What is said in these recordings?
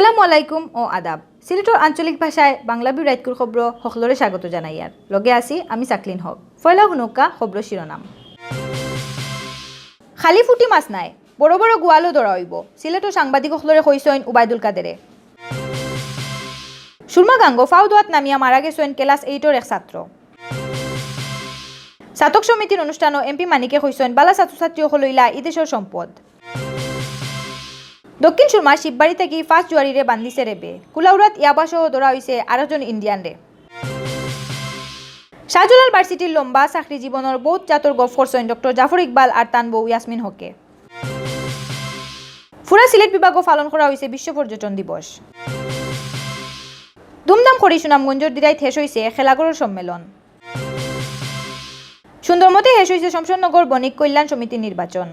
আসসালামু আলাইকুম ও আদাব। সিলেটর আঞ্চলিক ভাষায় বাংলাভিউ রাইটকুর খবর সকলরে স্বাগত জানাইয়ার লগে আছি আমি চাকলিন হক। ফয়লা হুনুকা খবর শিরোনাম। খালি ফুটি মাছ নাই, বড় বড় গোয়ালও ধরা হইব, সিলেটর সাংবাদিক সকলরে কইছেন উবাইদুল কাদেরে। সুরমা গাঙ্গ ফাউদোয়াত নামিয়া মারা গেছেন ক্লাস 8-এর এক ছাত্র। ছাত্রক সমিতির অনুষ্ঠানও এমপি মানিকে কইছেন বালা ছাত্রছাত্রী সকলইলা ইদেশের সম্পদ। দক্ষিণ সুরমার শিববাড়ি থেকে 5 জুয়ারিরে বান্ধিছে রেবে। কুলাউরাত ইয়াবাসহ ধরা হয়েছে আরেকজন ইন্ডিয়ান রে। শাহজালাল ভার্সিটির লম্বা চাকরি জীবনের বহুত জাতর গফ করছেন ডক্টর জাফর ইকবাল আর তান বউ ইয়াসমিন হকে। ফুরা সিলেট বিভাগও পালন করা হয়েছে বিশ্ব পর্যটন দিবস। দুমদাম করি সুনামগঞ্জের দিরাইত শেষ হয়েছে খেলাঘরের সম্মেলন। সুন্দরমতে শেষ হয়েছে শমশাননগর বণিক কল্যাণ সমিতির নির্বাচন।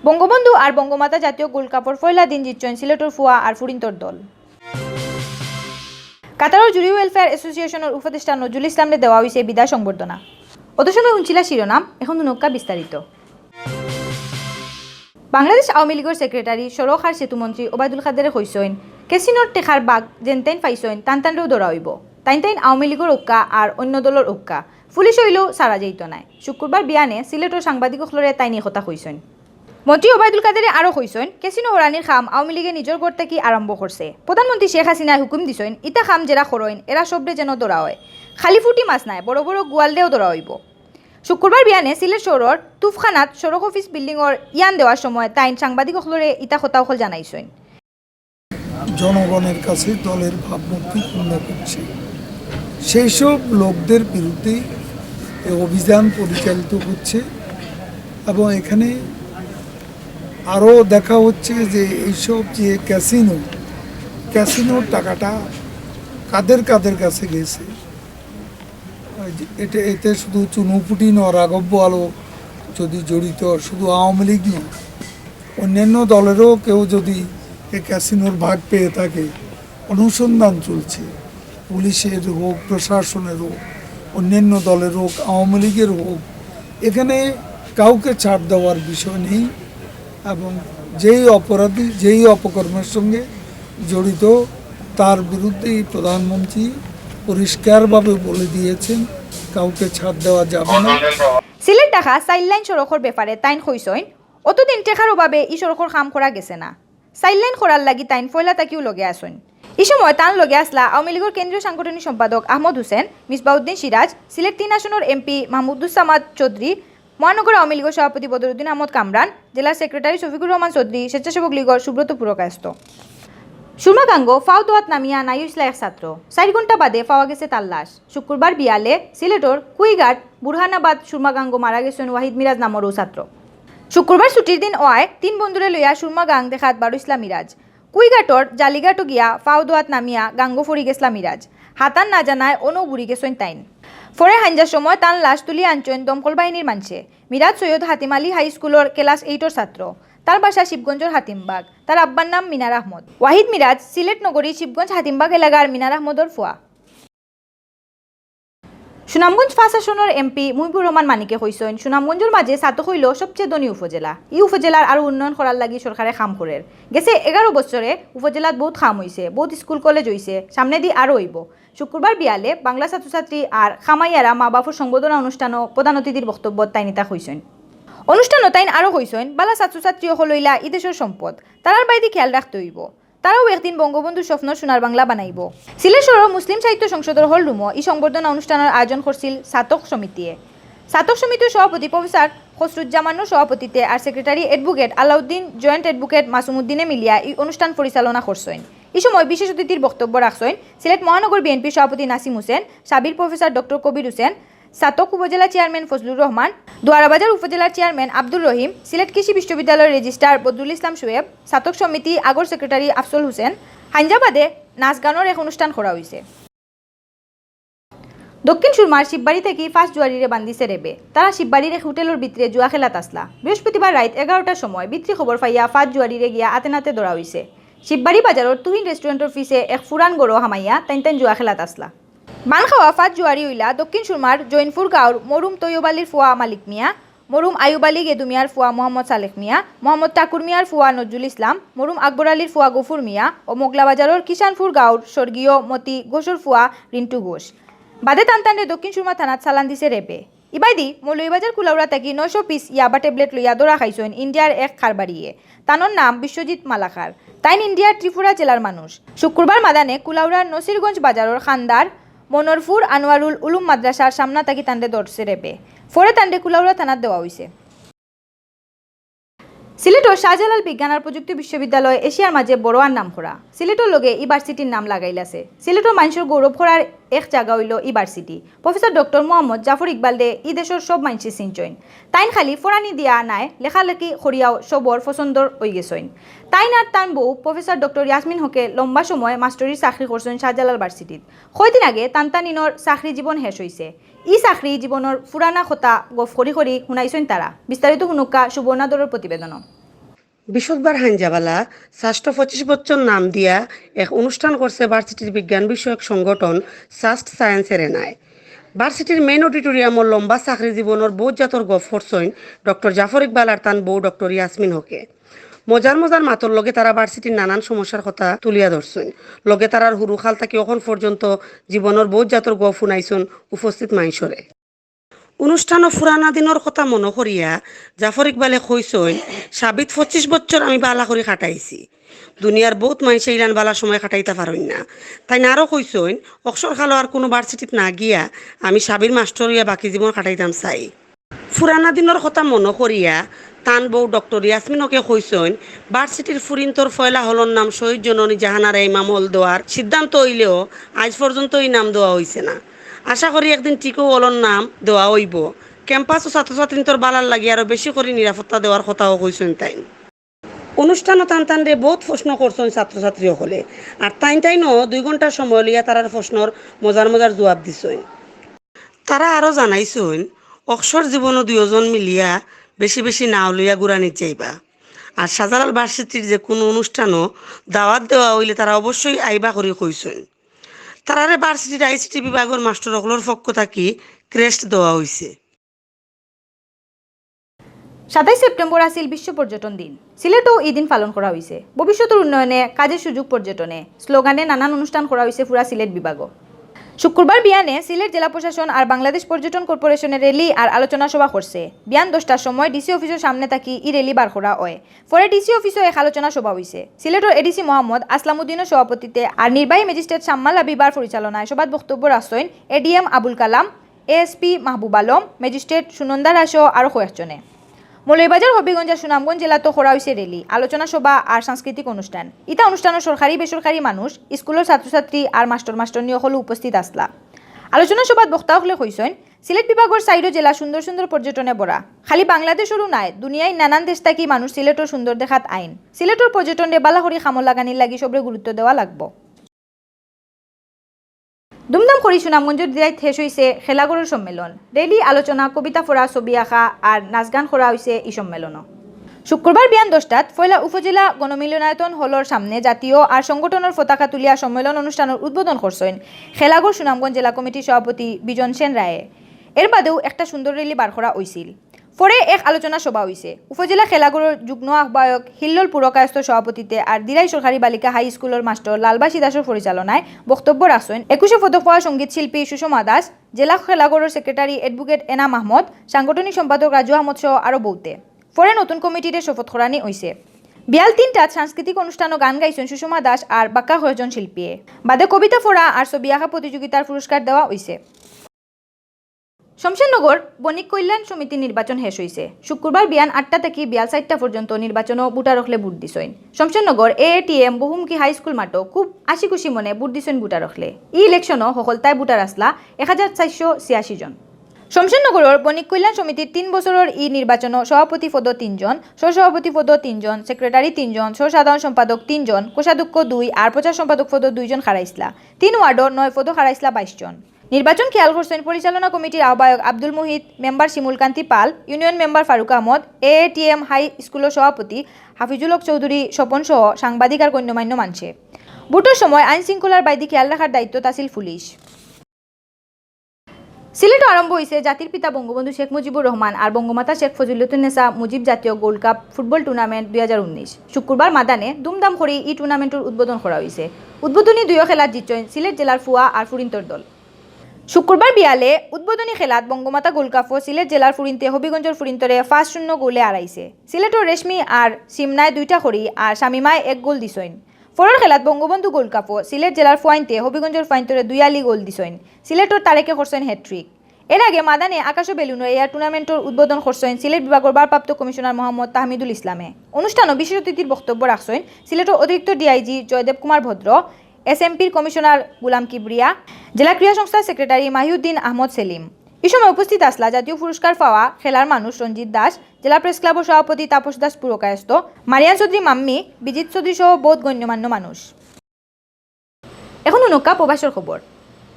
বঙ্গবন্ধু আর বঙ্গমাতা জাতীয় গোল্ড কাপর পয়লা দিন জিতছেন সিলেটর ফুয়া আর ফুরিন্তর দল। কাতারের জুরি ওয়েলফেয়ার অ্যাসোসিয়েশনের উপদেষ্টা নজরুল ইসলামে দেওয়া হয়েছে বিদায় সংবর্ধনা। অত সময় শুনছিলা শিরোনাম, এখন নৌকা বিস্তারিত। বাংলাদেশ আওয়ামী লীগের সেক্রেটারি সড়ক আর সেতুমন্ত্রী ওবায়দুল কাদেরে কইছেন কেসিনোর টেকার বাঘ যেন তাইন পাইছেন টানটানরেও ধরা হইব। তাইন আওয়ামী লীগের উক্কা আর অন্য দলের উক্কা পুলিশ হইলেও সারা যাইত নাই। শুক্রবার বিয়ানে সিলেটর সাংবাদিকসকলরে তাইনি কথা কইছেন। মন্ত্রী ওবায়দুল কাদেরে আরও কইছেন কেসিনো হরানির খাম আওয়ামী লীগে নিজের ঘর থেকে আরম্ভ করছে। প্রধানমন্ত্রী শেখ হাসিনায় হুকুম দিছেন ইটা খাম যেরা খরইন এরা সবরে যেন ধরা হয়। খালি ফুটি মাছ নাই, বড় বড় গোয়ালদেও ধরা হইব। শুক্রবার বিয়ানে সিলেট শহরের তুফখানাত সড়ক অফিস বিল্ডিংয়ের ইয়ান দেওয়ার সময় তাইন সাংবাদিকসকলরে ইটা কথাও জানাইছেন। জনগণের কাছে দলের ভাবমূর্তি পূর্ণ করছে, সেই সব লোকদের বিরুদ্ধে অভিযান পরিচালিত হচ্ছে এবং এখানে আরও দেখা হচ্ছে যে এইসব যে ক্যাসিনোর টাকাটা কাদের কাছে গেছে। এতে শুধু চুনুপুটিন ও রাঘব আলো যদি জড়িত, শুধু আওয়ামী লীগ নয়, অন্যান্য দলেরও কেউ যদি এই ক্যাসিনোর ভাগ পেয়ে থাকে, অনুসন্ধান চলছে। পুলিশের হোক, প্রশাসনের হোক, অন্যান্য দলের হোক, আওয়ামী লীগের হোক, এখানে কাউকে ছাড় দেওয়ার বিষয় নেই। এবং যেই অপরাধী, যেই অপকর্মের সঙ্গে জড়িত তার বিরুদ্ধেই প্রধানমন্ত্রী পরিষ্কারভাবে বলে দিয়েছেন কাউকে ছাড় দেওয়া যাবে না। সিলেট ঢাকা 4 লাইন সড়কের ব্যাপারে তাইন কইছেন অতদিন টেকার অভাবে এই সড়কের কাম করা গেছে না। 4 লাইন করার লাগি তাইন ফয়লা তাকিও লগে আসেন। এই সময় তান লগে আসলা আওয়ামী লীগের কেন্দ্রীয় সাংগঠনিক সম্পাদক আহমদ হোসেন, মিসবাউদ্দিন সিরাজ, সিলেট 3 আসনের এমপি মাহমুদুজ্জামান চৌধুরী, মহানগর আওয়ামী লীগের সভাপতি বদরুদ্দিন আহমদ কামরান, জেলা সেক্রেটারি শফিকুর রহমান চৌধুরী, স্বেচ্ছাসেবক লীগের সুব্রত পুরকায়স্থ। সুরমা গাঙ্গ ফাউদোয়াত নামিয়া নাই হইসলা এক ছাত্র। 4 ঘন্টা বাদে পাওয়া গেছে তার লাশ। শুক্রবার বিয়ালে সিলেটর কুইঘাট বুরহানাবাদ সুরমা গাঙ্গ মারা গেছেন ওয়াহিদ মিরাজ নামর ও ছাত্র। শুক্রবার ছুটির দিন ওয়ায় 3 বন্ধুরে লইয়া সুরমা গাং দেখাত বারুইসলা মিরাজ। কুইঘাটর জালিঘাটও গিয়া ফাউদোয়াত নামিয়া গাঙ্গ ফরি গেছলা মিরাজ। হাতান না জানায় অনু বুড়ি গেছেন তাইন। ফরে হাঞ্জার সময় তান লাশ তুলি আনছেন দমকল বাহিনীর মানছে। মিরাজ সৈয়দ হাতিম আলী হাই স্কুলের ক্লাস 8-এর ছাত্র। তার বাসা শিবগঞ্জের হাতিমবাগ। তার আব্বার নাম মিনার আহমদ। ওয়াহিদ মিরাজ সিলেট নগরী শিবগঞ্জ হাতিমবাগ এলাকার মিনার আহমদর ফুয়া। সুনামগঞ্জ 5 আসনের এমপি মুহিবুর রহমান মানিকে কইছেন সুনামগঞ্জের মাঝে ছাতক হইল সবচেয়ে ধনী উপজেলা। এই উপজেলার আরও উন্নয়ন করার লাগি সরকারে কাম করে গেছে। 11 বছরে উপজেলাত বহুত কাম হয়েছে, বহুত স্কুল কলেজ হয়েছে, সামনে দিয়ে আরও হইব। শুক্রবার বিয়ালে বাংলা ছাত্রছাত্রী আর খামাইয়ারা মা বাপুর সংবর্ধনা অনুষ্ঠানও প্রধান অতিথির বক্তব্য তাই নিতা হইছেন। অনুষ্ঠানও তাইন আরও হইছেন বালা ছাত্রছাত্রী হলইলা ই দেশের সম্পদ, তারার বাইরে খেয়াল রাখতে হইব। তারাও একদিন বঙ্গবন্ধুর স্বপ্ন সোনার বাংলা বানাইব। সিলেট শহর মুসলিম সাহিত্য সংসদের হল রুমও এই সংবর্ধনা অনুষ্ঠানের আয়োজন করছিল ছাতক সমিতিয়ে। ছাতক সমিতির সভাপতি প্রফেসর খসরুজ্জামানের সভাপতিতে আর secretary advocate Alauddin, joint advocate মাসুমুদ্দিনে মিলিয়া এই অনুষ্ঠান পরিচালনা করছেন। এই সময় বিশেষ অতিথির বক্তব্য রাখছেন সিলেট মহানগর বিএনপির সভাপতি নাসিম হোসেন, সাবির প্রফেসর ডক্টর কবির হোসেন, ছাতক উপজেলা চেয়ারম্যান ফজলুর রহমান, দোয়ারাবাজার উপজেলার চেয়ারম্যান আব্দুর রহিম, সিলেট কৃষি বিশ্ববিদ্যালয়ের রেজিস্ট্রার বদরুল ইসলাম শোয়েব, ছাতক সমিতি আগর সেক্রেটারি আফজল হোসেন। হাঞ্জাবাদে নাচ গানের এক অনুষ্ঠান করা হয়েছে। দক্ষিণ সুরমার শিববাড়ি থেকে 5 জুয়ারিরে বান্ধিছে রেবে। তারা শিববাড়ির এক হোটেলের ভিতরে জুয়া খেলাত আসলা। বৃহস্পতিবার রাত 11টার সময় বিত্রি খবর পাইয়া 5 জুয়ারিরে গিয়া আতেনাতে ধরা হয়েছে। শিববাড়ি বাজারের তুহিন রেস্টুরেন্টের ফিসে এক ফুরান গড়ো হামাইয়া তাইন জুয়া খেলাত আসলা। বান খাওয়া 5 জুয়ারি হইলা দক্ষিণ সুরমার জৈনপুর গাঁওর মরুম তৈয়বালির ফুয়া মালিক মিয়া, মরুম আয়ুব আলী গেদুমিয়ার ফুয়া মোহাম্মদ সালেক মিয়া, মোহাম্মদ টাকুর মিয়ার ফুয়া নজরুল ইসলাম, মরুম আকবর আলীর ফুয়া গফুর মিয়া ও মোগলাবাজারের কিষানপুর গাঁওর স্বর্গীয় মতি ঘোষর ফুয়া রিন্টু ঘোষ। বাদে টানটানে দক্ষিণ সুরমা থানাত চালান দিছে রেবে। ইবাইদি মৌলভীবাজার কুলাউড়া থাকি 900 পিস ইয়াবা ট্যাবলেট লইয়া দৌড়া খাইছেন ইন্ডিয়ার এক খারবাড়িয়ে। তানোর নাম বিশ্বজিৎ মালাখার। তাইন ইন্ডিয়ার ত্রিপুরা জেলার মানুষ। শুক্রবার মাদানে কুলাউড়ার নসিরগঞ্জ বাজারের খান্দার মনোরপুর আনোয়ারুল উলুম মাদ্রাসার সামনা থাকি তান্ডে দৌড়ছে রেবে। পরে তান্ডে কুলাউড়া থানাত দেওয়া হয়েছে। সিলেটর শাহজালাল বিজ্ঞান আর প্রযুক্তি বিশ্ববিদ্যালয় এশিয়ার মাঝে বড় আর নাম করা। সিলেটর লগে ইউনিভার্সিটির নাম লাগাইলাছে। সিলেটর মানুষের গৌরব করার এক জায়গা হইল university. Professor doctor Mohammad Zafar Iqbal দে ই দেশের সব মানুষে চিনচইন। তাইন খালি ফরানি দিয়া নাই লেখালেখি করিয়াও সবর পছন্দর হয়ে গেছইন। তাইন আর তান বউ প্রফেসর ডক্টর ইয়াসমিন হকে লম্বা সময় মাস্টরির চাকরি করছেন শাহজালাল ভার্সিটিত। কয়দিন আগে তানতানিনর চাকরি জীবন শেষ হয়েছে। ই চাকরি জীবনের পুরানা কথা গফ করি করি শুনাইছেন তারা। বিস্তারিত শুনুকা সুবর্ণাদরের প্রতিবেদন। বৃহস্পতিবার হাঞ্জাবালা 25 বছর নাম দিয়া এক অনুষ্ঠান করছে ভার্সিটির বিজ্ঞান বিষয়ক সংগঠন সাস্ট সায়েন্সের এনায়। ভার্সিটির মেইন অডিটোরিয়ামর লম্বা চাকরি জীবনের বহুত জাতর গফ করছেন ডক্টর জাফর ইকবাল আর তান বউ ডক্টর ইয়াসমিন হকে। মজার মজার মাতর লগে তারা ভার্সিটির নানান সমস্যার কথা তুলিয়া ধরছেন। লগে তারার হুরুখাল থাকি এখন পর্যন্ত জীবনের বহুত জাতর গফ শুনাইছেন উপস্থিত মাইসরে। অনুষ্ঠান ফুরানা দিনের কথা মনে করিয়া জাফর ইকবালে কইসইন, 25 বছর আমি বালা করে কাটাইছি। দুনিয়ার বহুত মানুষ ইলান বালা সময় কাটাইতে পারেন না। তাই না আরও কইসইন, অক্সর খালো আর কোনো ভার্সিটিত না গিয়া আমি সাবির মাস্টরিয়া বাকি জীবন কাটাইতাম চাই। ফুরানা দিনের কথা মনে করিয়া তান বউ ডক্টর ইয়াসমিনকে কইসইন, ভার্সিটির ফুরিন্তর ফয়লা হলর নাম শহীদ জননী জাহানারা ইমাম হল দেওয়ার সিদ্ধান্ত হইলেও আজ পর্যন্ত এই নাম দেওয়া হয়েছে না। আশা করি একদিন টিকো ওলর নাম দেওয়া হইব। ক্যাম্পাস ও ছাত্রছাত্রীর বালার লাগি আরো বেশি করে নিরাপত্তা দেওয়ার কথাও কইছেন তাইন। অনুষ্ঠানও টানটানরে বহুত প্রশ্ন করছেন ছাত্রছাত্রী হলে, আর তাইনও 2 ঘন্টার সময় লিয়া তারার প্রশ্নর মজার মজার জবাব দিছেন। তারা আরও জানাইছেন অক্সর জীবনও 2 জন মিলিয়া বেশি বেশি নাও লইয়া গুড়ানিত যাইবা। আর শাহজালাল ভার্সিটির যে কোনো অনুষ্ঠানও দাওয়াত দেওয়া হইলে তারা অবশ্যই আইবা করে কইছেন। তারারে ভার্সিটির আইসিটি বিভাগের মাস্টার সকলের পক্ষ থাকি ক্রেস্ট দেওয়া হয়েছে। 27 সেপ্টেম্বর আসিল বিশ্ব পর্যটন দিন। সিলেটও এই দিন পালন করা হয়েছে। ভবিষ্যতের উন্নয়নে কাজের সুযোগ পর্যটনে স্লোগানে নানান অনুষ্ঠান করা হয়েছে পুরা সিলেট বিভাগও। শুক্রবার বিয়ানে সিলেট জেলা প্রশাসন আর বাংলাদেশ পর্যটন কর্পোরেশনের র্যালি আর আলোচনা সভা করছে। বিয়ান 10টার সময় ডিসি অফিসের সামনে থাকি ই র্যালি বার করা হয়। পরে ডিসি অফিসও এক আলোচনা সভা হয়েছে। সিলেটের এডিসি মোহাম্মদ আসলামউদ্দিনের সভাপতিত্বে আর নির্বাহী ম্যাজিস্ট্রেট শাম্মাল হাবিবার পরিচালনায় সভাত বক্তব্য রাখছেন ADM Abul Kalam, ASP Mahbub Alam, magistrate Sunanda রাসো আরও কয়েকজনে। মৌলভীবাজার হবিগঞ্জ আর সুনামগঞ্জ জেলাতো করা হয়েছে র্যালি, আলোচনা সভা আর সাংস্কৃতিক অনুষ্ঠান। ইটা অনুষ্ঠানের সরকারি বেসরকারি মানুষ, স্কুলের ছাত্রছাত্রী আর মাস্টরনি সকলে উপস্থিত আসলা। আলোচনা সভাত বক্তা হলে কইছেন, সিলেট বিভাগের 4 জেলা সুন্দর সুন্দর পর্যটনে ভরা। খালি বাংলাদেশেরও নাই, দুনিয়ায় নানান দেশ থাকি মানুষ সিলেটর সুন্দর দেখাত আইন। সিলেটর পর্যটনে বালাহরি খামল লাগানির লাগি সবরে গুরুত্ব দেওয়া লাগবো। দুমদাম করি সুনামগঞ্জের দিরাইত শেষ হয়েছে খেলাগড়ের সম্মেলন। র্যালি, আলোচনা, কবিতা পড়া, ছবি আঁকা আর নাচ গান করা হয়েছে এই সম্মেলনও। শুক্রবার বিয়ান 10টাত ফয়লা উপজেলা গণমিলনায়তন হলের সামনে জাতীয় আর সংগঠনের পতাকা তুলিয়া সম্মেলন অনুষ্ঠানের উদ্বোধন করছেন খেলাগড় সুনামগঞ্জ জেলা কমিটির সভাপতি বিজন সেন রায়ে। এর বাদেও একটা সুন্দর র্যালি বার করা হয়েছিল। পরে এক আলোচনা সভা হয়েছে। উপজেলা খেলাগড়ের যুগ্ম আহ্বায়ক হিল্লোল পুরকায়স্থ সভাপতিতে আর দিরাই সরকারি বালিকা হাই স্কুলের মাস্টার লালবাসী দাসের পরিচালনায় বক্তব্য রাখছেন 21 পদক পাওয়া সঙ্গীত শিল্পী সুষমা দাস, জেলা খেলাগড়ের সেক্রেটারি অ্যাডভোকেট এনাম আহমদ, সাংগঠনিক সম্পাদক রাজু আহমদ সহ আরও বহুতে। পরে নতুন কমিটির শপথ করানি হয়েছে। বিয়াল 3টাত সাংস্কৃতিক অনুষ্ঠান ও গান গাইছেন সুষমা দাস আর বাক্কা কয়েকজন শিল্পী। বাদে কবিতা পড়া আর ছবি আঁকা প্রতিযোগিতার পুরস্কার দেওয়া হয়েছে। শমশেরনগর বণিক কল্যাণ সমিতি নির্বাচন শেষ হয়েছে। শুক্রবার বিয়ান 8টা থেকে বিয়াল 4টা পর্যন্ত নির্বাচনও বুটা রখলে ভোট দিছেন। শমশেরনগর এএটিএম বহুমুখী হাই স্কুল মাঠও খুব আশি খুশি মনে ভোট দিছেন বুটা রখলে। ই ইলেকশনও সফলতায় বুটার আসলা 1486 জন। শমশেরনগরের বণিক কল্যাণ সমিতির 3 বছরের ই নির্বাচন সভাপতি পদ 3 জন, সহসভাপতি পদ 3 জন, সেক্রেটারি 3 জন, সহসাধারণ সম্পাদক 3 জন, কোষাধ্যক্ষ 2 আর প্রচার সম্পাদক পদ 2 জন হারাইছলা। 3 ওয়ার্ডর 9 পদ হারাইছলা 22 জন। নির্বাচন খেয়াল করছেন পরিচালনা কমিটির আহ্বায়ক Abdul Muhit, member Shimul Kanti Pal, union member Faruk Ahmad, AATM high স্কুলের সভাপতি হাফিজুল হক চৌধুরী স্বপন সহ সাংবাদিক আর গণ্যমান্য মানুষে। ভোটের সময় আইন শৃঙ্খলার বাইরে খেয়াল রাখার দায়িত্ব তাছিল পুলিশ। সিলেটও আরম্ভ হয়েছে জাতির পিতা বঙ্গবন্ধু শেখ মুজিবুর রহমান আর বঙ্গমাতা শেখ ফজিলতুন্নেসা মুজিব জাতীয় গোল্ড কাপ ফুটবল টুর্নামেন্ট 2019 শুক্রবার মাদানে দুমদাম করে এই টুর্নামেন্টের উদ্বোধন করা হয়েছে। উদ্বোধনী দুইও খেলাত জিতছেন সিলেট জেলার ফুয়া আর ফুরিন্তর দল। শুক্রবার বিয়ালে উদ্বোধনী খেলাত বঙ্গমাতা গোল্ড কাপও সিলেট জেলার ফুরিন্তে হবিগঞ্জের ফুরিন্তরে 5-0 গোলে আড়াইছে। সিলেটর রেশমি আর সিমনায় 2টা করি আর শামিমায় 1 গোল দিছইন। ফরের খেলাত বঙ্গবন্ধু গোল্ড কাপও সিলেট জেলার ফুয়াইনতে হবিগঞ্জের ফাইন্তরে 2 আলি গোল দিছইন। সিলেটর তারেকে করছেন হ্যাট্রিক। এর আগে মাদানে আকাশ বেলুনো এয়ার টুর্নামেন্টের উদ্বোধন করছেন সিলেট বিভাগের ভারপ্রাপ্ত কমিশনার মোহাম্মদ তাহমিদুল ইসলামে। অনুষ্ঠানে বিশেষ অতিথির বক্তব্য রাখছেন সিলেটের অতিরিক্ত ডিআইজি জয়দেব কুমার ভদ্র, এসএমপির কমিশনার গুলাম কিবরিয়া, জেলা ক্রীড়া সংস্থার সেক্রেটারি মাহিউদ্দিন আহমদ সেলিম। এই সময় উপস্থিত আসলা জাতীয় পুরস্কার পাওয়া খেলার মানুষ রঞ্জিত দাস, জেলা প্রেস ক্লাবের সভাপতি তাপস দাস পুরকায়স্ত, মারিয়ান চৌধুরী মাম্মি, বিজিত চৌধুরী সহ বহুত গণ্যমান্য মানুষ। এখন উনকা প্রবাসের খবর।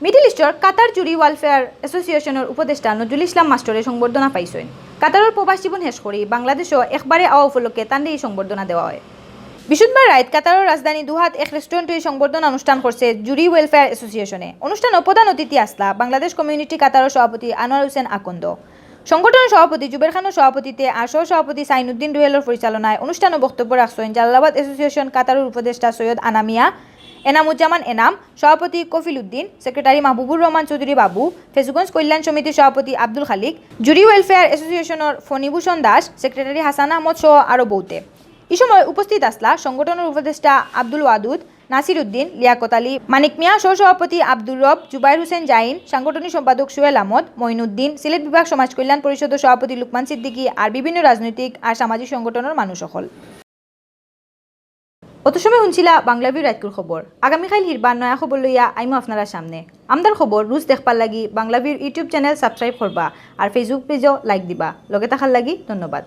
মিডল ইস্টর কাতার জুরি ওয়েলফেয়ার এসোসিয়েশনের উপদেষ্টা নজরুল ইসলাম মাস্টরে সংবর্ধনা পাইছেন। কাতারের প্রবাস জীবন শেষ করে বাংলাদেশও একবারে আওয়া উপলক্ষে তাঁদের এই সংবর্ধনা দেওয়া হয়। বৃহস্পতিবার রাত কাতারের রাজধানী দুহাত এক রেস্টুরেন্টে এই সংবর্ধনা অনুষ্ঠান করছে জুরি ওয়েলফেয়ার এসোসিয়েশনে। অনুষ্ঠানে প্রধান অতিথি আসলা বাংলাদেশ কমিউনিটি কাতারের সভাপতি আনোয়ার হোসেন আকন্দ, সংগঠনের সভাপতি জুবের খানের সভাপতিতে আর সহ সভাপতি সাইনুদ্দিন রুহেলের পরিচালনায় অনুষ্ঠানে বক্তব্য রাখছেন জালালাবাদ এসোসিয়েশন কাতারের উপদেষ্টা সৈয়দ আনামিয়া, এনামুজ্জামান এনাম, সভাপতি কফিল উদ্দিন, সেক্রেটারি মাহবুবুর রহমান চৌধুরী বাবু, ফেসুগঞ্জ কল্যাণ সমিতির সভাপতি আব্দুল খালিক, জুরি ওয়েলফেয়ার এসোসিয়েশনের ফণিভূষণ দাস, সেক্রেটারি হাসান আহমদ সহ আরও বহুতে। এই সময় উপস্থিত আসলা সংগঠনের উপদেষ্টা আব্দুল ওয়াদুদ, নাসির উদ্দিন, লিয়াকত আলী, মানিক মিয়া, সহসভাপতি আব্দুর রব, জুবাইর হোসেন জাইন, সাংগঠনিক সম্পাদক সোহেল আহমদ, মঈনুদ্দিন, সিলেট বিভাগ সমাজ কল্যাণ পরিষদের সভাপতি লুকমান সিদ্দিকী আর বিভিন্ন রাজনৈতিক আর সামাজিক সংগঠনের মানুষ সকল। অত সময় শুনছিলা বাংলাভিউ রাতকুর খবর। আগামীকাল হিরবার নয়া খবর লইয়া আইমো আপনারা সামনে। আমদার খবর রোজ দেখবার লাগি বাংলাভিউর ইউটিউব চ্যানেল সাবস্ক্রাইব করবা আর ফেসবুক পেজও লাইক দিবা। লগে থাকার লাগি ধন্যবাদ।